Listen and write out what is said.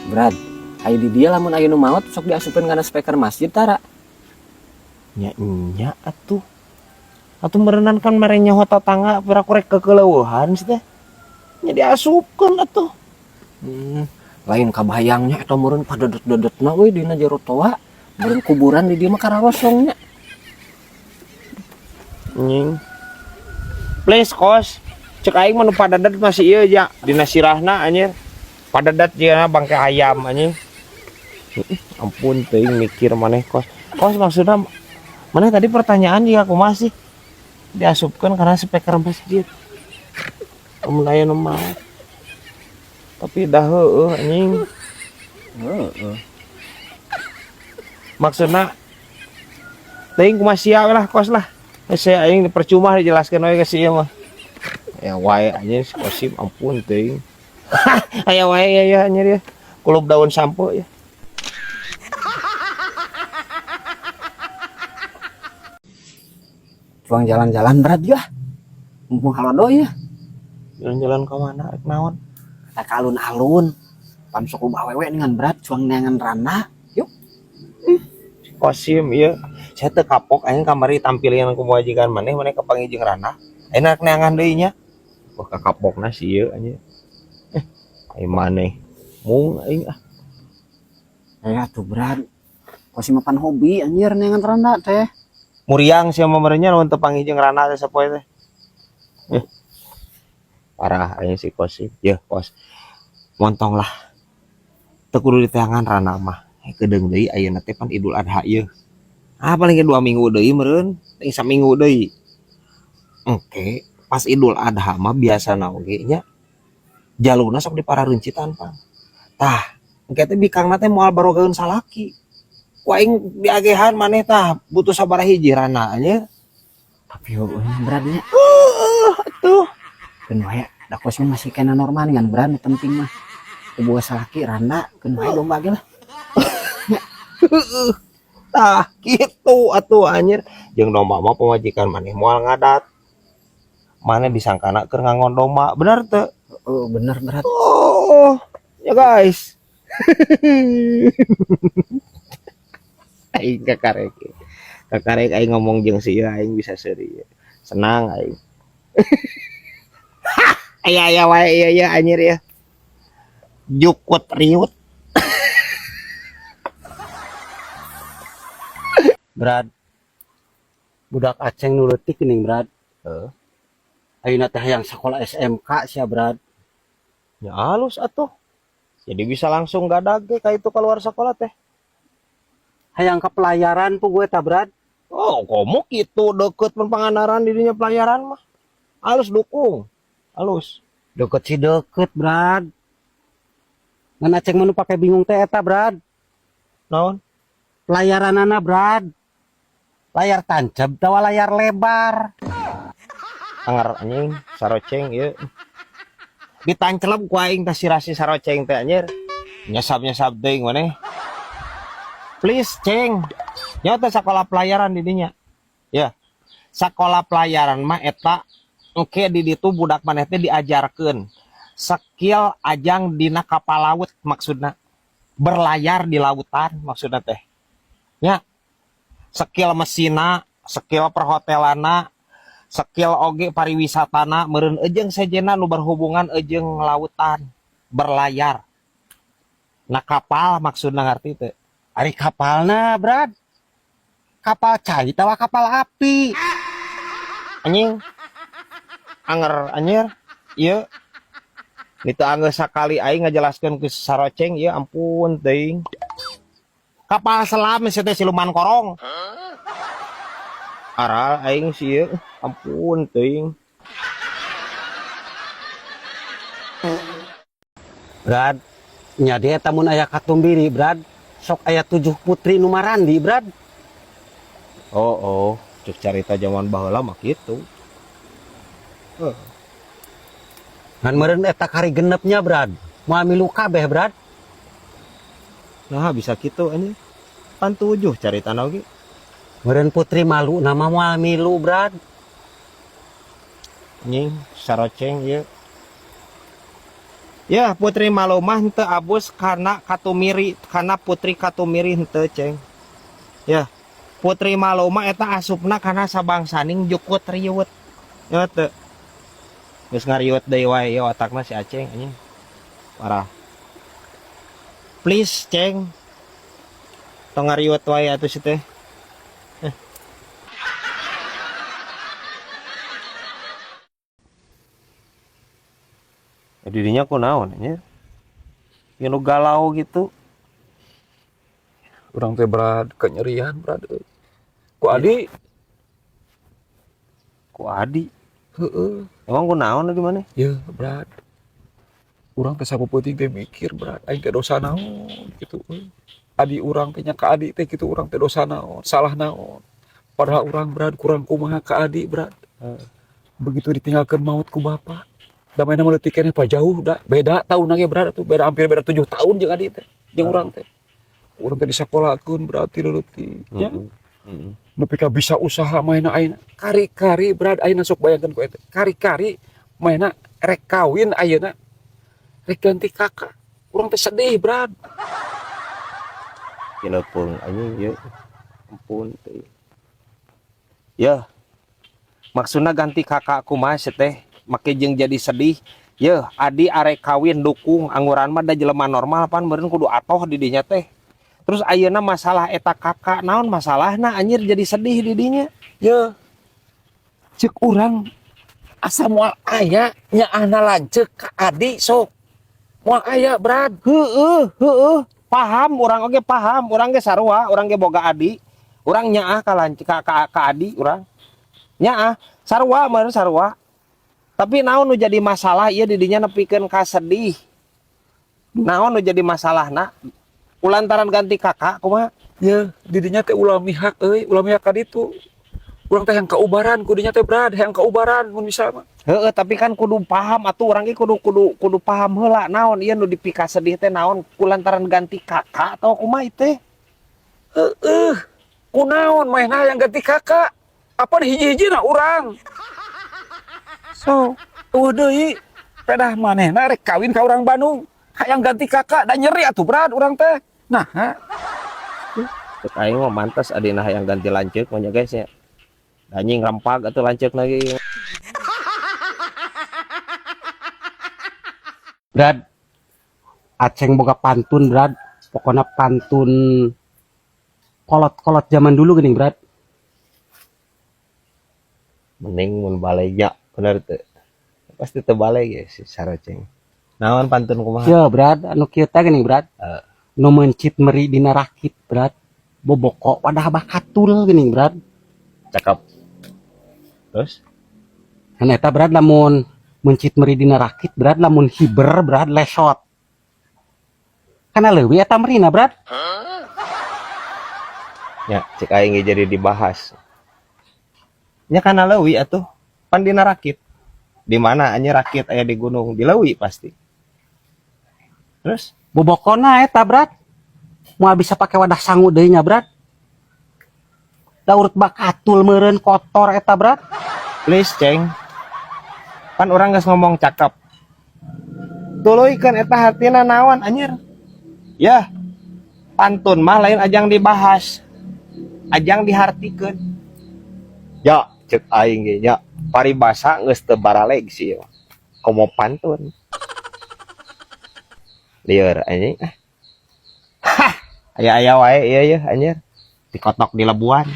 Brad, ayo di dia lamun ayo nu maot sok diasupin kana speaker masjid tara. Nya atuh. Atuh merenang kan merenya hota tangga pura-kurek kekeleueuhan sih teh. Nya diasupkeun atuh. Lain kabayangnya eta meureun padedet-dedetna euy dina jero toa. Meureun kuburan di dieu mah kararosongnya. Nying. Please kos. Cek aing mah nu padedet masih ieu ya dina sirahna anjir. Padedet jeung bangke ayam anjing. Ampun teuing mikir maneh kos. Kos maksudna maneh tadi pertanyaan juga aku masih diasupkeun karena speaker masjid. Mun aya nu mau. Tapi dah heueuh anjing. Heeh. Maksudna teuing kumaha sia lah kos lah. Saya aing percuma dijelaskeun we geus ieu mah. Ya wae anjing kosim ampun teuing. Aya wae ya anjir ya. Kulub daun sampo ya. Pulang jalan-jalan berat ya. Mumpung halodo ya. Jalan-jalan ke mana rek naon? Kita ke alun-alun. Pan sok ubah wewe dengan berat cuang neangan rana. Yuk. Kosim ieu. Saya teu kapok aing kamari tampilin ku majikan maneh kepanggih jeung Rana. Enak neangan deui nya. Wah kakapokna si ieu anjir. Ai maneh mung aing ah. Tuh berat. Kosi mapan hobi anjir neangan rana teh. Muriang sia mamerenya lamun teu panggih jeung Rana teh sapoe teh. Parah aing si Kosim. Yeuh kos. Montong lah. Teu kudu diteangan Rana mah. Kedeung deui ayeuna teh pan Idul Adha ieu. Paling 2 minggu deui meureun, ting saminggu deui. Engke, pas Idul Adha mah biasana oge nya jalurna sok diparareuncitan Pang. Tah, engke teh bikangna teh moal barogaeun salaki. Ku aing diagehan maneh tah butuh sabaraha hiji Rana nya. Tapi beratnya. Atuh. Keun wae da kosnya masih kena normal ngan berat nu penting mah. Kubuah salaki randa keun wae domba ge lah. Tah gitu atuh anjir jeung domba mah pemajikan maneh moal ngadat maneh disangkana keur ngangon domba bener teu? Oh bener berat. Oh ya guys. Aing kakarek aing ngomong jeung si aing bisa seuri senang aing. Aya wae ieu anjir ya jukut riut. Berat. Budak Aceh nu leutik geuning berat. Ayeuna teh hayang sakola SMK sia berat. Ya halus atuh. Jadi bisa langsung gadag ge ka itu keluar sekolah teh. Hayang ka pelayaran pu gue tah berat. Oh, komo kitu deket Pangandaran di dinya pelayaran mah. Halus dukung. Halus. Deket si deket berat. Ngan Aceh mah nu pake bingung teh eta berat. Naon? Pelayaranana berat. Layar tancap tawa layar lebar. Anger anjing saroceng ieu. Ditancelep ku aing teh sirasi saroceng teh anjir. Nyesab-nyesab teuing maneh. Please ceng. Nya teh sakola pelayaran di dinya. Ya. Sakola pelayaran mah eta engke di ditu budak maneh teh diajarkeun skill ajang dina kapal laut maksudna. Berlayar di lautan maksudna teh. Ya. Skill mesina, skill perhotelana, skill oge pariwisatana meureun ejeung sejenna nu berhubungan ejeung lautan, berlayar. Nah kapal maksudna ngarti teu? Ari kapalna berat. Kapal cai tawa kapal api. Anjing. Anger anjir. Ieu. Ditu anggeus sakali aing ngajelaskeun ku saroceng ieu ampun teuing. Kapal selam teh siluman korong. Aral aing sieun ampun teuing. Berat. Nya dia eta mun aya katumbiri berat. Sok aya 7 putri nu marandi berat. Oh, cek carita zaman baheula mah kitu. Ngan meureun eta kari genepnya berat. Moal milu kabeh berat. Nah bisa gitu anjing. Pan 7 caritana oge. Meureun putri malu nama moal milu berat. Anjing saroceng ieu. Ya Putri Maloma henteu abus karena katumiri, karena Putri Katumiri henteu ceng. Ya Putri Maloma eta asupna karena sabangsaning jukut riwet. Ya teu. Geus ngariwet deui wae ya otakna si Aceng anjing. Parah. Please ceng. Tong ngariwet wae atuh si teh. Dirinya ku naon nya? Yang galau gitu. Urang teh berat kenyerian berat. Ku adi, Ku Adi. heeh, Emang ku naon di mana? ya berat. Urang teh sapeuting teh mikir berat, aing teh dosa naon gitu. Adi urang teh nya ka adi teh gitu urang teh dosa naon, salah naon. Padahal urang berat kurang kumaha ka adi berat. Begitu ditinggalkan maut ku bapa. Da maena meleutik keneh pa jauh da, beda tahun ge berat tuh, beda 7 tahun jeung adi teh, jeung urang teh. Urang teh disakolahkeun berarti leutik. Ya. Nepi ka bisa usaha mainna ayeuna. Kari-kari berat ayeuna sok bayangkeun ku eta. Kari-kari mainna rek kawin ayeuna. Rek ganti kakak. Urang teh sedih berat. Kileupung anjing ya. Ampun teh. Ya. Maksudna ganti kakak kumaha sih teh? Make jeung jadi sedih. Ya, Adi arek kawin dukung angguran mah da jelema normal pan meureun kudu atoh di dinya teh. Terus ayeuna masalah eta kakak naon masalahna anjir jadi sedih di dinya. Ya. Cek urang asa moal aya nya ana lanceuk ka adi sok. Moal aya berat. Heueuh. Paham urang oge paham, urang ge sarua, urang ge boga adi. Urang nyaah ka adi urang. Nyaah, sarua meureun sarua. Tapi naon nu jadi masalah ieu di dinya nepikeun ka sedih. Naon nu jadi masalahna? Ulantaran ganti kakak kumaha? Ya, didinya teh ulah mihak euy, ulah mihak ka ditu. Urang teh yang kaubaran, kudinya teh berat, yang kaubaran mun bisa mah. Heeh, tapi kan kudu paham atuh urang ge kudu paham heula naon ieu nu dipika sedih teh naon kulantaran ganti kakak atau kumaha teh? Kunaon mainna yang ganti kakak? Apa hiji-hijina urang? So, deui pedah manehna rek kawin ka urang Bandung. Hayang ganti kakak dan nyeri atuh berat urang teh. Nah, Cek aing mah mantas adina hayang ganti lanceuk mah nya guys ya. Anjing rampag atuh lanceuk lagi. Brad, Aceng boga pantun Brad. Pokoknya pantun kolot-kolot zaman dulu gini Brad. Mending mun balegnya bener teh. Pasti teu baleg ya si Saroceng. Naon pantun kumaha? Ya Brad, anu kieu teh geuning Brad. Nu mencit meri dina rakit Brad. Boboko wadah bakatul geuning Brad. Cakep. Terus Kan eta Brad lamun mencit meri dina rakit Brad lamun hiber Brad lesot. Kana leuwih eta merina Brad. ya cek aing ge jadi dibahas. Nya kana leuwih atuh pan dina rakit. Di mana anjir rakit aya di gunung, di leuwih pasti. Terus Bobokona eta Brad. Moal bisa pakai wadah sangu deui nya Brad. Da urut bakatul meureun kotor eta Brad. please ceng. Pan orang geus ngomong cakep. Tuluykeun eta hartina naon anjir. Ya. Pantun mah lain ajang dibahas. Ajang dihartikeun. Ya, cek aing ge nya. Paribasa geus teu baraleg sih. Komo pantun. Lieur anjing. Aya-aya wae ieu anjir. Dikotok di lebuan.